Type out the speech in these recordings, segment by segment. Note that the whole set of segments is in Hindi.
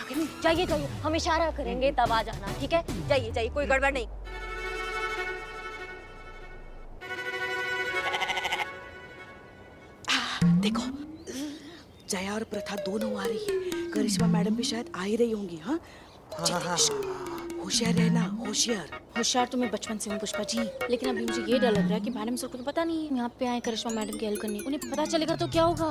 आगे नहीं, जाइए जाइए, हम इशारा करेंगे तब आ जाना, ठीक है? जाइए जाइए, कोई गड़बड़ नहीं। देखो, जया और प्रथा दोनों आ रही है। करिश्मा मैडम भी शायद आ ही रही होंगी। हाँ, होशियार रहना, होशियार। होशियार तो मैं बचपन से हूँ पुष्पा जी, लेकिन अभी मुझे ये डर लग रहा है कि मैडम सर को तो पता नहीं है यहाँ पे आए करिश्मा मैडम की हेल्प करने। उन्हें पता चलेगा तो क्या होगा?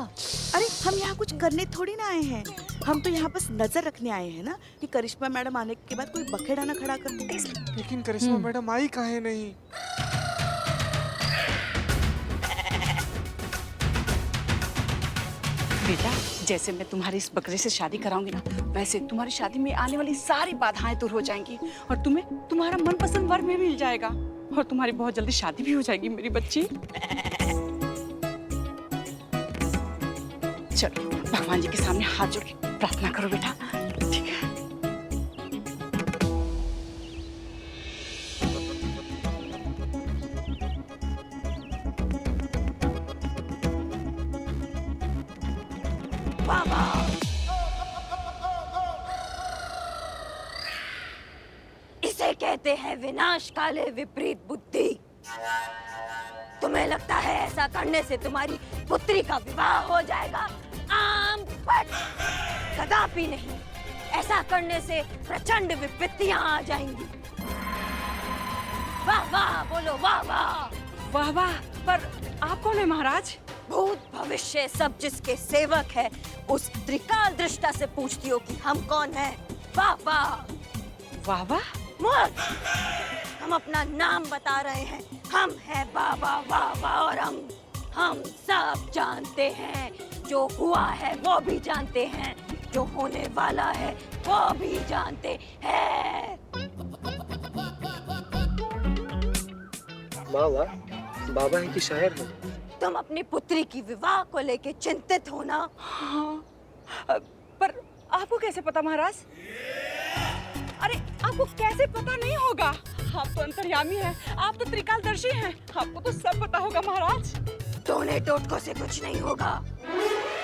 अरे हम यहाँ कुछ करने थोड़ी ना आए हैं, हम तो यहाँ बस नजर रखने आए हैं ना कि करिश्मा मैडम आने के बाद कोई बखेड़ा ना खड़ा कर दे। लेकिन करिश्मा मैडम आई काहे नहीं? बेटा, जैसे मैं तुम्हारी इस बकरे से शादी कराऊंगी ना, वैसे तुम्हारी शादी में आने वाली सारी बाधाएं दूर हो जाएंगी और तुम्हें तुम्हारा मनपसंद वर भी मिल जाएगा और तुम्हारी बहुत जल्दी शादी भी हो जाएगी मेरी बच्ची। चलो भगवान जी के सामने हाथ जोड़ के प्रार्थना करो बेटा, ठीक है? इसे कहते हैं विनाश काले विपरीत बुद्धि। तुम्हें लगता है ऐसा करने से तुम्हारी पुत्री का विवाह हो जाएगा? बट कदापि नहीं। ऐसा करने से प्रचंड विपत्तियां आ जाएंगी। वाह वाह बोलो, वाह वाह। वाह वाह, पर आप कौन है महाराज? भूत भविष्य सब जिसके सेवक है, उस त्रिकाल दृष्टा से पूछती हो कि हम कौन हैं। वाह वाह। वाह वाह, मूर्ख, हम अपना नाम बता रहे हैं। हम हैं बाबा वाह वाह और हम सब जानते हैं। जो हुआ है वो भी जानते हैं, जो होने वाला है वो भी जानते हैं। वाह वाह, बाबा है कि शायर है? तुम अपनी पुत्री की विवाह को लेके चिंतित हो ना? हाँ, पर आपको कैसे पता महाराज? अरे आपको कैसे पता नहीं होगा? आप तो अंतर्यामी हैं, आप तो त्रिकालदर्शी हैं, आपको तो सब पता होगा महाराज। टोने टोटकों से कुछ नहीं होगा,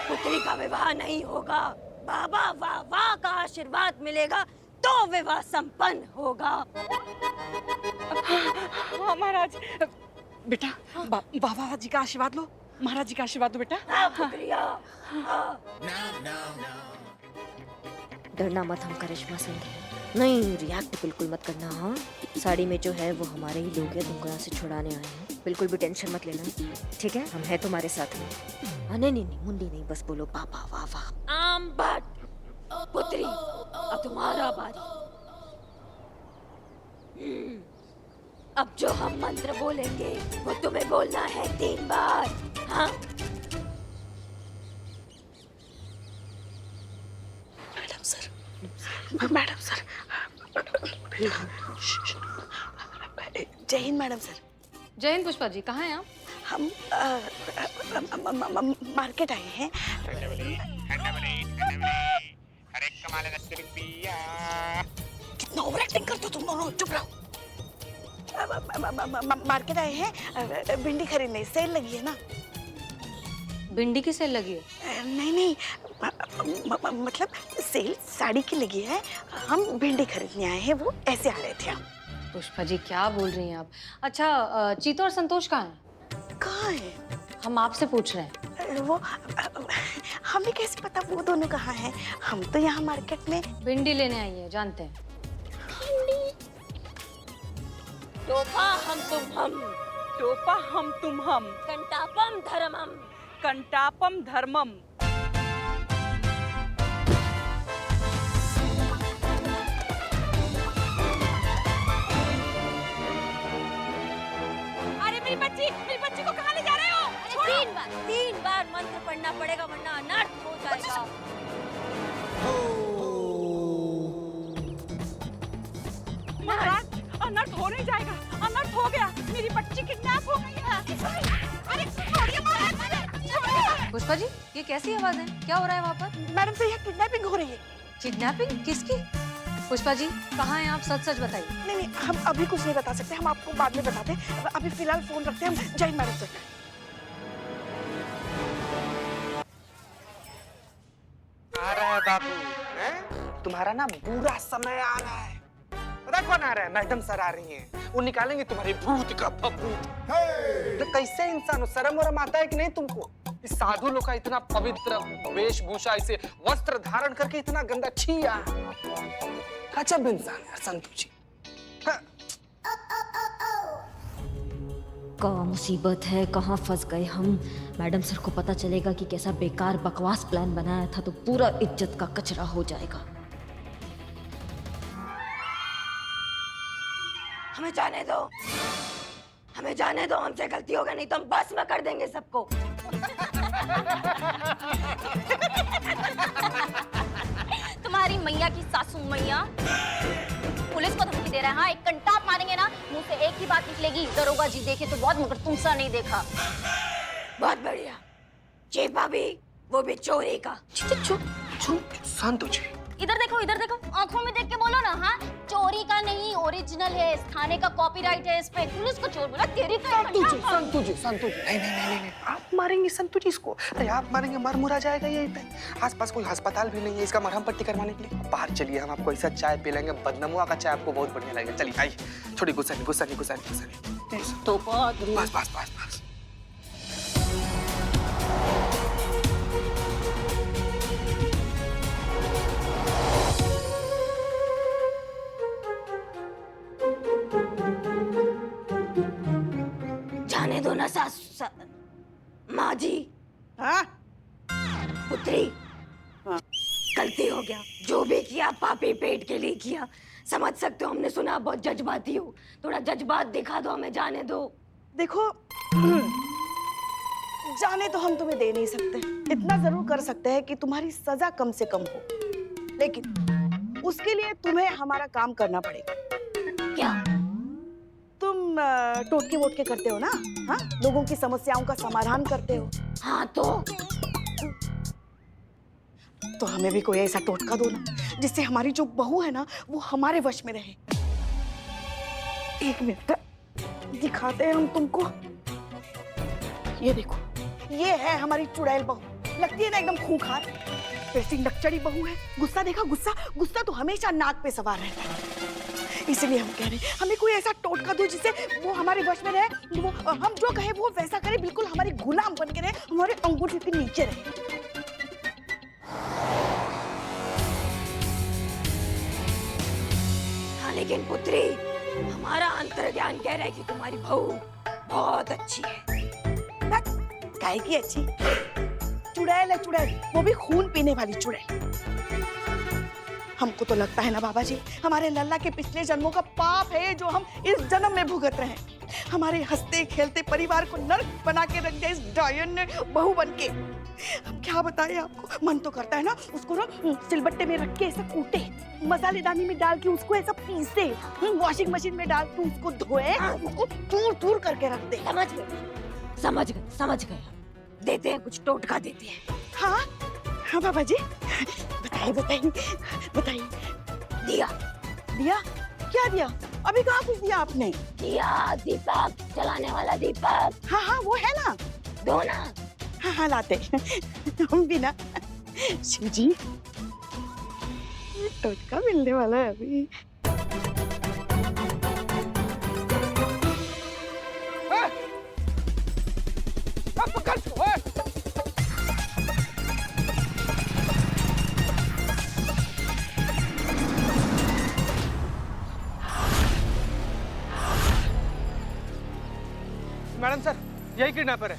पुत्री का विवाह नहीं होगा। बाबा वाह वाह का आशीर्वाद मिलेगा तो विवाह संपन्न होगा। हाँ महाराज। बेटा, बाबा जी का आशीर्वाद लो, महाराज जी का आशीर्वाद दो बेटा। डरना मत, हम करिश्मा सिंह हैं। नहीं, रिएक्ट बिल्कुल मत करना। हाँ, साड़ी में जो है वो हमारे ही लोग हैं, तुमको यहाँ से छुड़ाने आए हैं। बिल्कुल भी टेंशन मत लेना, ठीक है? हम हैं तुम्हारे साथ में। नहीं नहीं नहीं, मुंडी नहीं, बस बोलो बाबा वाह वाह। आम बट पुत्री, अब तुम्हारा बारी। अब जो हम मंत्र बोलेंगे वो तुम्हें बोलना है 3 बार। हाँ, मैडम सर, मैडम सर, जय हिंद मैडम सर। जय हिंद पुष्पा जी, कहाँ हैं आप? हम मार्केट आए हैं। कितना ओवर एक्टिंग करते हो तुम दोनों, चुप रहो। मार्केट आए हैं भिंडी खरीदने, सेल लगी है ना। भिंडी की सेल लगी है? नहीं नहीं, मतलब सेल साड़ी की लगी है, हम भिंडी खरीदने आए हैं, वो ऐसे आ रहे थे हम। पुष्पा जी क्या बोल रही हैं आप? अच्छा, चीतू और संतोष कहाँ हैं? कहाँ है? हम आपसे पूछ रहे हैं। वो हमें कैसे पता वो दोनों कहाँ हैं? हम तो यहाँ मार्केट में भिंडी लेने आई है, जानते हैं। टोपा हम तुम हम, टोपा हम तुम हम, कंटापम धर्मम, कंटापम धर्मम। अरे मेरी बच्ची को कहाँ ले जा रहे हो? 3 बार मंत्र पढ़ना पड़ेगा वरना अनर्थ हो जाएगा। महाराज, अनर्थ हो नहीं जाएगा, अनर्थ हो गया, मेरी बच्ची किडनैप हो गई है। अरे छोड़िए महाराज। पुष्पा जी, ये कैसी आवाज है? क्या हो रहा है वहाँ पर? मैडम से यहाँ किडनैपिंग हो रही है। किडनैपिंग? किसकी? पुष्पा जी कहाँ हैं आप? सच सच बताइए। नहीं नहीं, हम अभी कुछ नहीं बता सकते, हम आपको बाद में बताते हैं। अभी फिलहाल फोन रखते हैं हम। जय हिंद मैडम सर। आ रहा है बाबू, हैं? अब तुम्हारा ना बुरा समय आ रहा है। पता कौन आ रहा है? मैडम सर आ रही हैं। वो निकालेंगे तुम्हारी भूत का भभूत। तो कैसे इंसान हो, शर्म वरम आता है कि नहीं तुमको? इस साधु लोग का इतना पवित्र वेशभूषा, इसे वस्त्र धारण करके इतना गंदा, छी यार। गजब इंसान है संतु जी। हाँ। का मुसीबत है, कहाँ फंस गए हम। मैडम सर को पता चलेगा कि कैसा बेकार बकवास प्लान बनाया था तो पूरा इज्जत का कचरा हो जाएगा। हमें जाने दो, हमें जाने दो, हमसे गलती होगा नहीं तो हम बस में कर देंगे सबको। तुम्हारी मैया की सासू मैया पुलिस को धमकी दे रहा है। हाँ, एक घंटा आप मारेंगे ना, मुंह से एक ही बात निकलेगी, दरोगा जी देखे तो बहुत मगर तुमसा नहीं देखा। बहुत बढ़िया। चीफ भाभी, वो भी चोरी का। चुप संतु जी, इधर देखो, आंखों में देख के बोलो ना। हाँ, चोरी का नहीं, ओरिजिनल है, इस थाने का कॉपीराइट है इस पे। पुलिस को चोर बोला, तेरी का संतु जी। नहीं, आप मारेंगे संतु जी इसको। अरे आप मारेंगे, मर मुरा जाएगा यहीं पे। आसपास कोई अस्पताल भी नहीं है इसका मरहम पट्टी करवाने के लिए। बाहर चलिए, हम आपको ऐसा चाय पिलाएंगे, बदनमुआ का चाय आपको बहुत बढ़िया लगेगा। चलिए आइए, छोड़ी गुस्सा नहीं। तो बस। जाने दो ना माँ जी। हाँ? पुत्री, गलती हो गया। जो भी किया पापी पेट के लिए किया। समझ सकते हो, हमने सुना बहुत जज्बाती हो, थोड़ा जज्बात दिखा दो, हमें जाने दो। देखो, जाने तो हम तुम्हें दे नहीं सकते। इतना जरूर कर सकते हैं कि तुम्हारी सजा कम से कम हो, लेकिन उसके लिए तुम्हें हमारा काम करना पड़ेगा। क्या? तुम टोटके वोटके करते हो ना? हाँ, लोगों की समस्याओं का समाधान करते हो। हाँ तो हमें भी कोई ऐसा टोटका दो ना, जिससे हमारी जो बहू है ना वो हमारे वश में रहे। एक मिनट दिखाते हैं हम तुमको। ये देखो, ये है हमारी चुड़ैल बहू। लगती है ना एकदम खूंखार, वैसी नकचड़ी बहू है। गुस्सा देखा, गुस्सा तो हमेशा नाक पे सवार रहता है। इसलिए हम कह रहे हैं, हमें कोई ऐसा टोटका दो जिससे वो हमारे वश में रहे, वो हम जो कहे वो वैसा करे, बिल्कुल हमारी गुलाम बन के रहे, हमारे अंगूठे के नीचे रहे। हाँ, लेकिन पुत्री, हमारा अंतर्ज्ञान कह रहा है कि तुम्हारी बहू बहुत अच्छी है। काहे की अच्छी? चुड़ैल है चुड़ैल, वो भी खून पीने वाली चुड़ैल। हमको तो लगता है ना बाबा जी, हमारे लल्ला के पिछले जन्मों का पाप है जो हम इस जन्म में भुगत रहे हैं। हमारे हंसते खेलते परिवार को नर्क बना के रख दिया इस डायन ने बहू बन के। हम क्या बताएं आपको, मन तो करता है ना उसको ना सिलबट्टे में रख के ऐसा कूटे, मसालेदानी में डाल के उसको ऐसा पीसे, वॉशिंग मशीन में डाल के उसको धोए, उसको दूर करके रख दे। समझ गए। देते हैं कुछ टोटका देते हैं। हाँ बाबा जी, बताइए। दिया क्या दिया? अभी कहाँ कुछ दिया आपने? दिया, दीपक जलाने वाला दीपक। हाँ वो है ना, दो ना। हाँ लाते हम भी ना। शिव जी, टोटका मिलने वाला है अभी। मैडम सर, यही किडनैपर है।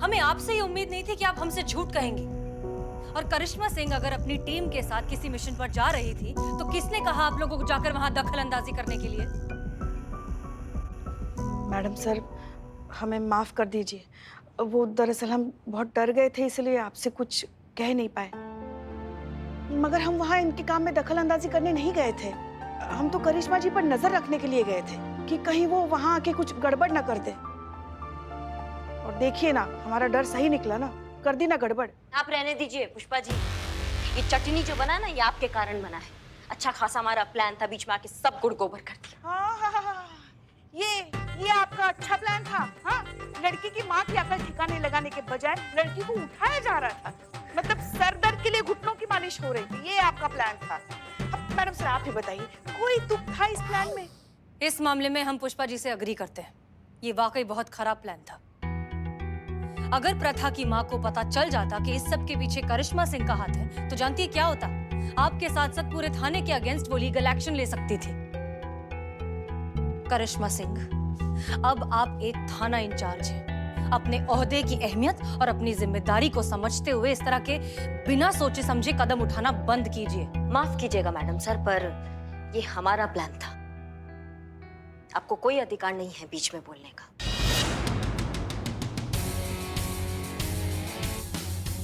हमें आपसे ही उम्मीद नहीं थी कि आप हमसे झूठ कहेंगी। और करिश्मा सिंह अगर अपनी टीम के साथ किसी मिशन पर जा रही थी तो किसने कहा आप लोगों को जाकर वहां दखल अंदाजी करने के लिए? मैडम सर, हमें माफ कर दीजिए। वो दरअसल हम बहुत डर गए थे, इसलिए आपसे कुछ कह नहीं पाए। मगर हम वहाँ इनके काम में दखल अंदाजी करने नहीं गए थे। हम तो करिश्मा जी पर नजर रखने के लिए गए थे कि कहीं वो वहाँ आके कुछ गड़बड़ ना कर दे। और देखिए ना, हमारा डर सही निकला ना, कर दी ना गड़बड़। आप रहने दीजिए पुष्पा जी, ये चटनी जो बना ना ये आपके कारण बना है। अच्छा खासा हमारा प्लान था, बीच में आके सब गुड़ गोबर कर दिया। हाँ, ये आपका अच्छा प्लान था। हाँ, लड़की की माँ की अकल ठिकाने लगाने के बजाय लड़की को उठाया जा रहा था। मतलब सर दर्द के लिए घुटनों की मालिश हो रही थी, ये आपका प्लान था। अब मैडम सर आप ही बताइए, कोई तुक था इस प्लान में? इस मामले में हम पुष्पा जी से अग्री करते हैं। ये वाकई बहुत खराब प्लान था। अगर प्रथा की माँ को पता चल जाता कि इस सब के पीछे करिश्मा सिंह का हाथ है, तो जानती है क्या होता? आपके साथ साथ पूरे थाने के अगेंस्ट वो लीगल एक्शन ले सकती थी। करिश्मा सिंह, अब आप एक थाना इंचार्ज हैं। अपने ओहदे की अहमियत और अपनी जिम्मेदारी को समझते हुए इस तरह के बिना सोचे समझे कदम उठाना बंद कीजिए। माफ कीजिएगा मैडम सर, पर ये हमारा प्लान था। आपको कोई अधिकार नहीं है बीच में बोलने का।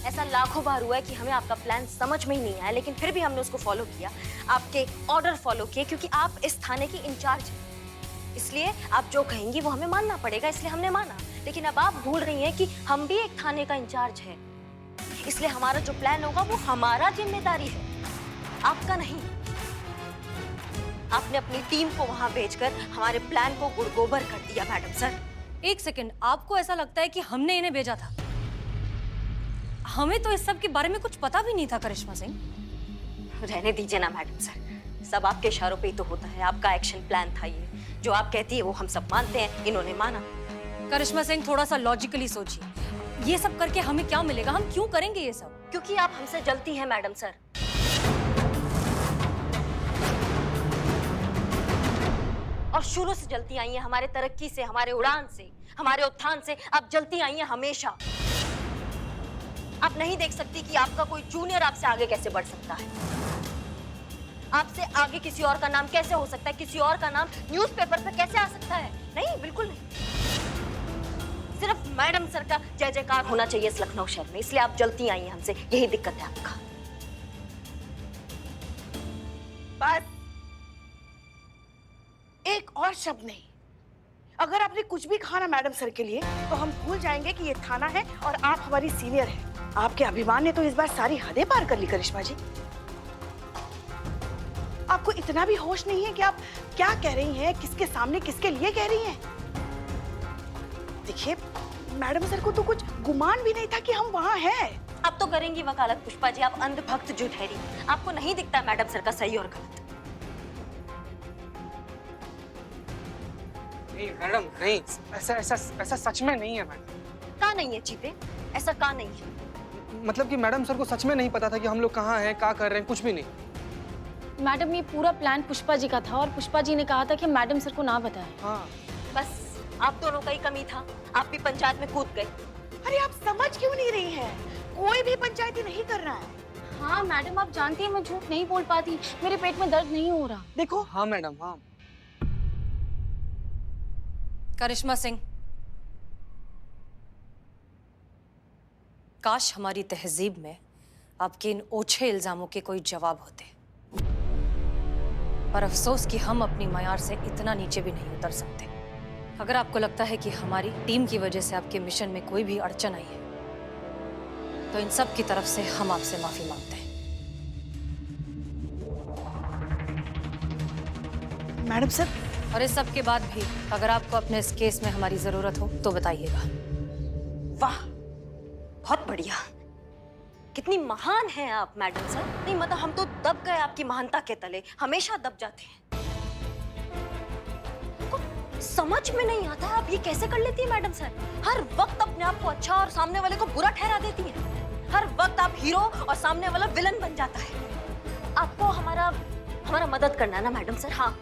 ऐसा लाखों बार हुआ है कि हमें आपका प्लान समझ में ही नहीं आया, लेकिन फिर भी हमने उसको फॉलो किया, आपके ऑर्डर फॉलो किए, क्योंकि आप इस थाने की इंचार्ज हैं। इसलिए आप जो कहेंगी वो हमें मानना पड़ेगा, इसलिए हमने माना। लेकिन अब आप भूल रही हैं कि हम भी एक थाने का इंचार्ज है, इसलिए हमारा जो प्लान होगा वो हमारा जिम्मेदारी है, आपका नहीं। आपने अपनी टीम को वहां भेजकर हमारे प्लान को गुड़गोबर कर दिया मैडम सर। एक सेकंड, आपको ऐसा लगता है कि हमने इन्हें भेजा था? हमें तो इस सब के बारे में कुछ पता भी नहीं था करिश्मा सिंह। रहने दीजिए ना मैडम सर, सब आपके इशारों पे ही तो होता है। आपका एक्शन प्लान था ये, जो आप कहती है वो हम सब मानते हैं, इन्होंने माना। करिश्मा सिंह, थोड़ा सा लॉजिकली सोचिए। ये सब करके हमें क्या मिलेगा? हम क्यों करेंगे ये सब? क्योंकि आप हमसे जलती हैं मैडम सर। और शुरू से जलती आई हैं, हमारे तरक्की से, हमारे उड़ान से, हमारे उत्थान से आप जलती आई हैं हमेशा। आप नहीं देख सकती कि आपका कोई जूनियर आपसे आगे कैसे बढ़ सकता है? आपसे आगे किसी और का नाम कैसे हो सकता है? किसी और का नाम न्यूज़पेपर पर कैसे आ सकता है? नहीं, बिल्कुल नहीं। सिर्फ मैडम सर का जय जयकार होना चाहिए इस लखनऊ शहर में, इसलिए आप जलती आई हैं हमसे, यही दिक्कत है आपका। बस एक और शब्द नहीं। अगर आपने कुछ भी कहा ना मैडम सर के लिए, तो हम भूल जाएंगे कि ये थाना है और आप हमारी सीनियर हैं। आपके अभिमान ने तो इस बार सारी हदें पार कर ली करिश्मा जी। आपको इतना भी होश नहीं है कि आप क्या कह रही हैं, किसके सामने, किसके लिए कह रही हैं। देखिए, मैडम सर को तो कुछ गुमान भी नहीं था कि हम वहाँ हैं। अब तो करेंगी वकालत पुष्पा जी, आप अंधभक्त जो ठहरी। आपको नहीं दिखता मैडम सर का सही और गलत? नहीं मैडम, नहीं, ऐसा सच में नहीं है मैडम। कहाँ नहीं है चीते? ऐसा कहाँ नहीं है? मतलब कि मैडम सर को सच में नहीं पता था कि हम लोग कहाँ हैं, क्या कर रहे हैं, कुछ भी नहीं। मैडम, ये पूरा प्लान पुष्पा जी का था और पुष्पा जी ने कहा था कि मैडम सर को ना बताएं। हाँ, बस आप दोनों का ही कमी था, आप भी पंचायत में कूद गए। अरे आप समझ क्यों नहीं रही हैं? कोई भी पंचायती नहीं कर रहा है। हाँ मैडम, आप जानती हैं मैं झूठ नहीं बोल पाती, मेरे पेट में दर्द नहीं हो रहा। देखो। हाँ मैडम, हाँ। करिश्मा सिंह, काश हमारी तहजीब में आपके इन ओछे इल्जामों के कोई जवाब होते, पर अफसोस कि हम अपनी मयार से इतना नीचे भी नहीं उतर सकते। अगर आपको लगता है कि हमारी टीम की वजह से आपके मिशन में कोई भी अड़चन आई है, तो इन सब की तरफ से हम आपसे माफी मांगते हैं। मैडम सर, और इस सब के बाद भी अगर आपको अपने इस केस में हमारी जरूरत हो तो बताइएगा। वाह, बहुत बढ़िया। कितनी महान हैं आप मैडम सर। नहीं मतलब हम तो दब गए आपकी महानता के तले, हमेशा दब जाते हैं। को समझ में नहीं आता आप ये कैसे कर लेती है मैडम सर। हर वक्त अपने आप को अच्छा और सामने वाले को बुरा ठहरा देती है। हर वक्त आप हीरो और सामने वाला विलन बन जाता है। आपको हमारा मदद करना ना मैडम सर। हाँ,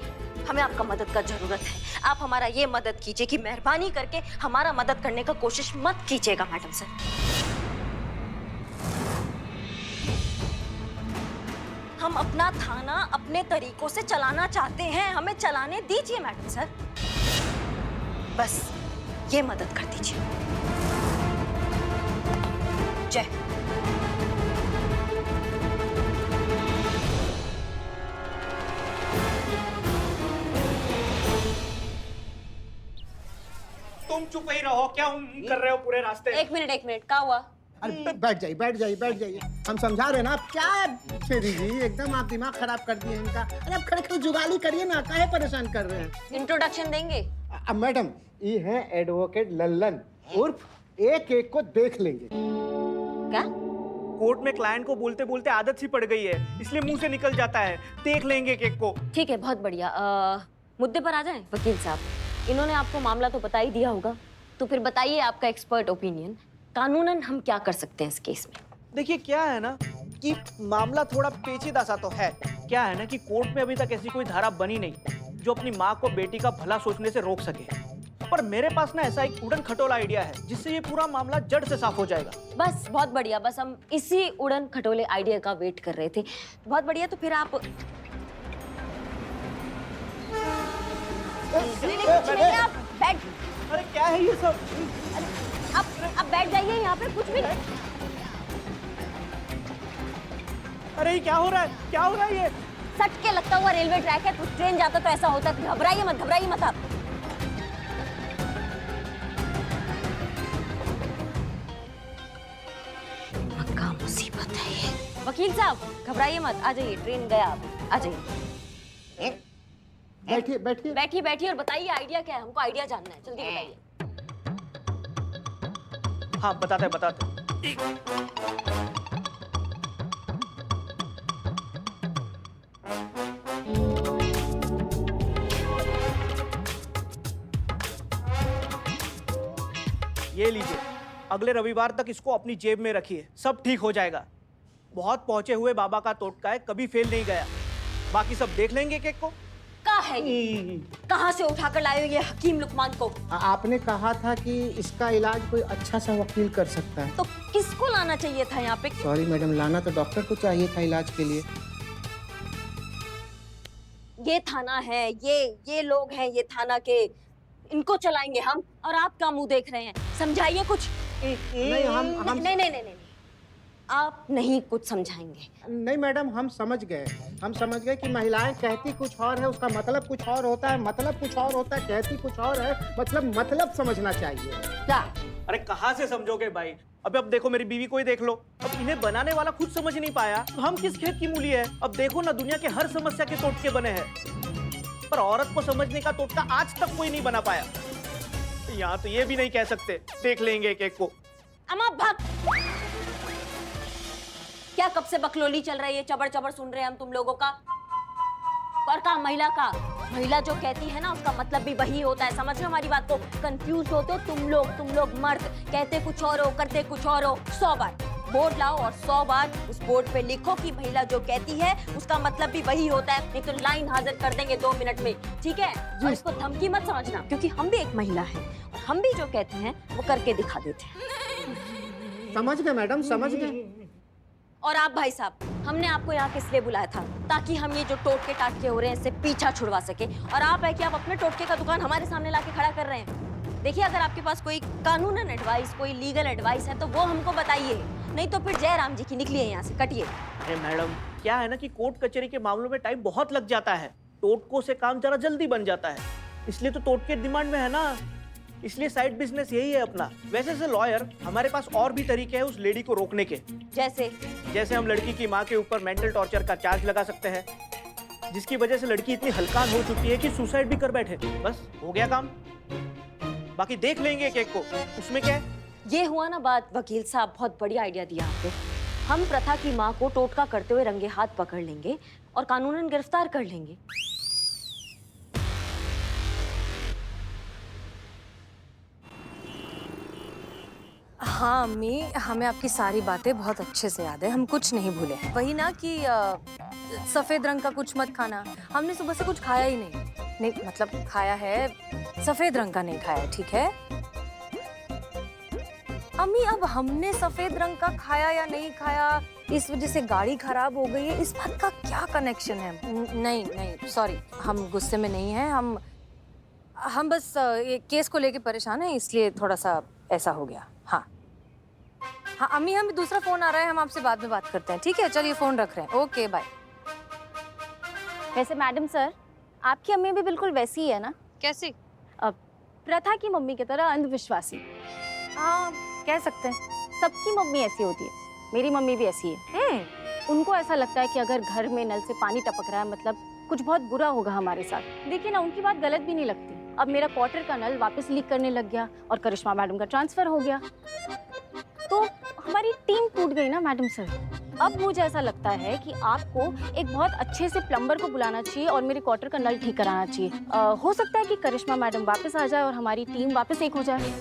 हमें आपका मदद का जरूरत है। आप हमारा ये मदद कीजिए कि मेहरबानी करके हमारा मदद करने का कोशिश मत कीजिएगा मैडम सर। हम अपना थाना अपने तरीकों से चलाना चाहते हैं, हमें चलाने दीजिए मैडम सर। बस ये मदद कर दीजिए। जय। तुम चुप ही रहो, क्या कर रहे हो पूरे रास्ते? एक मिनट, क्या हुआ? अरे बैठ जाइए। हम समझा रहे हैं ना, आप क्या श्री जी एकदम आप दिमाग खराब कर दिए इनका। अरे आप खड़े जुगाली करिए ना, काहे परेशान कर रहे हैं? इंट्रोडक्शन देंगे? अब मैडम ये है एडवोकेट लल्लन उर्फ एक को देख लेंगे। क्या? कोर्ट में क्लाइंट को बोलते बोलते आदत सी पड़ गई है, इसलिए मुंह से निकल जाता है। देख लेंगे केक को। ठीक है, बहुत बढ़िया। मुद्दे पर आ जाएं वकील साहब। इन्होंने आपको मामला तो बता ही दिया होगा, तो फिर बताइए आपका एक्सपर्ट ओपिनियन, कानूनन हम क्या कर सकते हैं इस केस में? देखिए क्या है ना कि मामला थोड़ा पेचीदा सा तो है। क्या है ना कि कोर्ट में अभी तक ऐसी कोई धारा बनी नहीं जो अपनी माँ को बेटी का भला सोचने से रोक सके। पर मेरे पास ना ऐसा एक उड़न खटोला आइडिया है जिससे ये पूरा मामला जड़ से साफ हो जाएगा। बस बहुत बढ़िया, बस हम इसी उड़न खटोले आइडिया का वेट कर रहे थे। बहुत बढ़िया, तो फिर आप आप बैठ, अरे क्या है ये सब? अब बैठ जाइए यहाँ पे, कुछ भी नहीं। अरे ये क्या हो रहा है ये? सट के लगता हुआ रेलवे ट्रैक है, तो ट्रेन जाता तो ऐसा होता। घबराइए मत आप। पक्का मुसीबत है ये। वकील साहब घबराइए मत, आ जाइए, ट्रेन गया, आप आ जाइए। बैठिए। और बताइए आइडिया क्या है, हमको आइडिया जानना है, जल्दी बताइए। हाँ बताते। ये लीजिए, अगले रविवार तक इसको अपनी जेब में रखिए, सब ठीक हो जाएगा। बहुत पहुंचे हुए बाबा का टोटका है, कभी फेल नहीं गया। बाकी सब देख लेंगे केक को। कहाँ है ये? कहाँ से उठाकर लाए हो ये हकीम लुकमान को? आपने कहा था कि इसका इलाज कोई अच्छा सा वकील कर सकता है। तो किसको लाना चाहिए था यहाँ पे? सॉरी मैडम, लाना तो डॉक्टर को चाहिए था इलाज के लिए। ये थाना है, ये लोग हैं ये थाना के, इनको चलाएंगे हम, और आप क्या मुंह देख रहे हैं? समझाइए कुछ। नहीं, आप नहीं कुछ समझाएंगे। नहीं मैडम, हम समझ गए कि महिलाएं कहती कुछ और है, उसका मतलब कुछ और होता है, मतलब कुछ और होता है, कहती कुछ और है, मतलब समझना चाहिए। क्या? अरे कहाँ से समझोगे भाई? अब देखो मेरी बीवी को ही देख लो। अब इन्हें बनाने वाला खुद समझ नहीं पाया तो हम किस खेत की मूली है? अब देखो ना, दुनिया के हर समस्या के टोटके बने हैं, पर औरत को समझने का टोटका आज तक कोई नहीं बना पाया। यहाँ तो ये भी नहीं कह सकते देख लेंगे एक को। अम्मा भाग! क्या कब से बकलोली चल रही है, चबड़ सुन रहे हैं हम तुम लोगों का। और का महिला जो कहती है ना, उसका मतलब भी वही होता है। समझ रहे हो हमारी बात को? कंफ्यूज होते हो तुम लोग मर्द, कहते कुछ और हो, करते कुछ और हो। 100 बार बोर्ड लाओ और 100 बार उस बोर्ड पे लिखो कि महिला जो कहती है उसका मतलब भी वही होता है, नहीं तो लाइन हाजिर कर देंगे 2 मिनट में, ठीक है? और इसको धमकी मत समझना, क्योंकि हम भी एक महिला है और हम भी जो कहते हैं वो करके दिखा देते हैं। समझ गए मैडम, समझ गए। और आप भाई साहब, हमने आपको यहाँ किस लिए बुलाया था? ताकि हम ये जो टोटके टाटके हो रहे हैं इससे पीछा छुड़वा सके। और आप है कि आप अपने टोटके का दुकान हमारे सामने लाके खड़ा कर रहे हैं। देखिए, अगर आपके पास कोई कानूनन एडवाइस, कोई लीगल एडवाइस है तो वो हमको बताइए, नहीं तो फिर जय राम जी की निकलिए यहाँ से, कटिए। अरे मैडम, क्या है ना कि कोर्ट कचहरी के मामलों में टाइम बहुत लग जाता है, टोटकों से काम जरा जल्दी बन जाता है, इसलिए तो टोटके डिमांड में है ना, इसलिए साइड बिजनेस यही है अपना। वैसे से लॉयर हमारे पास और भी तरीके हैं उस लेडी को रोकने के। जैसे हम लड़की की माँ के ऊपर मेंटल टॉर्चर का चार्ज लगा सकते हैं, जिसकी वजह से लड़की इतनी हल्कान हो चुकी है कि सुसाइड भी कर बैठे। बस हो गया काम। बाकी देख लेंगे केक को, उसमें क्या है। ये हुआ ना बात। वकील साहब, बहुत बढ़िया आइडिया दिया आपने। हम प्रथा की माँ को टोटका करते हुए रंगे हाथ पकड़ लेंगे और कानूनन गिरफ्तार कर लेंगे। हाँ अम्मी, हमें आपकी सारी बातें बहुत अच्छे से याद है, हम कुछ नहीं भूले। वही ना कि सफेद रंग का कुछ मत खाना। हमने सुबह से कुछ खाया ही नहीं, मतलब खाया है, सफेद रंग का नहीं खाया, ठीक है अम्मी? अब हमने सफेद रंग का खाया या नहीं खाया, इस वजह से गाड़ी खराब हो गई है, इस बात का क्या कनेक्शन है? नहीं सॉरी, हम गुस्से में नहीं हैं, हम बस ये केस को लेके परेशान हैं, इसलिए थोड़ा सा ऐसा हो गया। हाँ अम्मी, हमें दूसरा फोन आ रहा है, हम आपसे बाद में बात करते हैं, ठीक है? चलिए फोन रख रहे हैं, ओके बाय। वैसे मैडम सर, आपकी अम्मी भी बिल्कुल वैसी ही है ना? कैसी? अब प्रथा की मम्मी की तरह अंधविश्वासी। हाँ, कह सकते हैं। सबकी मम्मी ऐसी होती है, मेरी मम्मी भी ऐसी है। उनको ऐसा लगता है कि अगर घर में नल से पानी टपक रहा है मतलब कुछ बहुत बुरा होगा हमारे साथ। देखिए ना, उनकी बात गलत भी नहीं लगती। अब मेरा क्वार्टर का नल वापस लीक करने लग गया और करिश्मा मैडम का ट्रांसफर हो गया, तो हमारी टीम टूट गई ना मैडम सर। अब मुझे ऐसा लगता है कि आपको एक बहुत अच्छे से प्लम्बर को बुलाना चाहिए और मेरे क्वार्टर का नल ठीक कराना चाहिए। हो सकता है कि करिश्मा मैडम वापस आ जाए और हमारी टीम वापस एक हो जाए।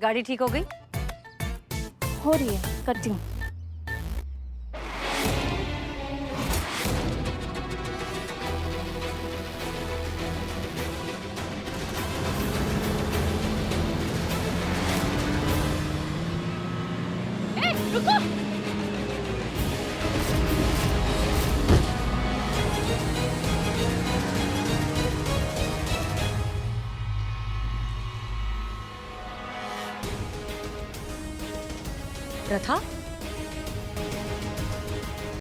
गाड़ी ठीक हो गई? हो रही है, करती हूँ। प्रथा,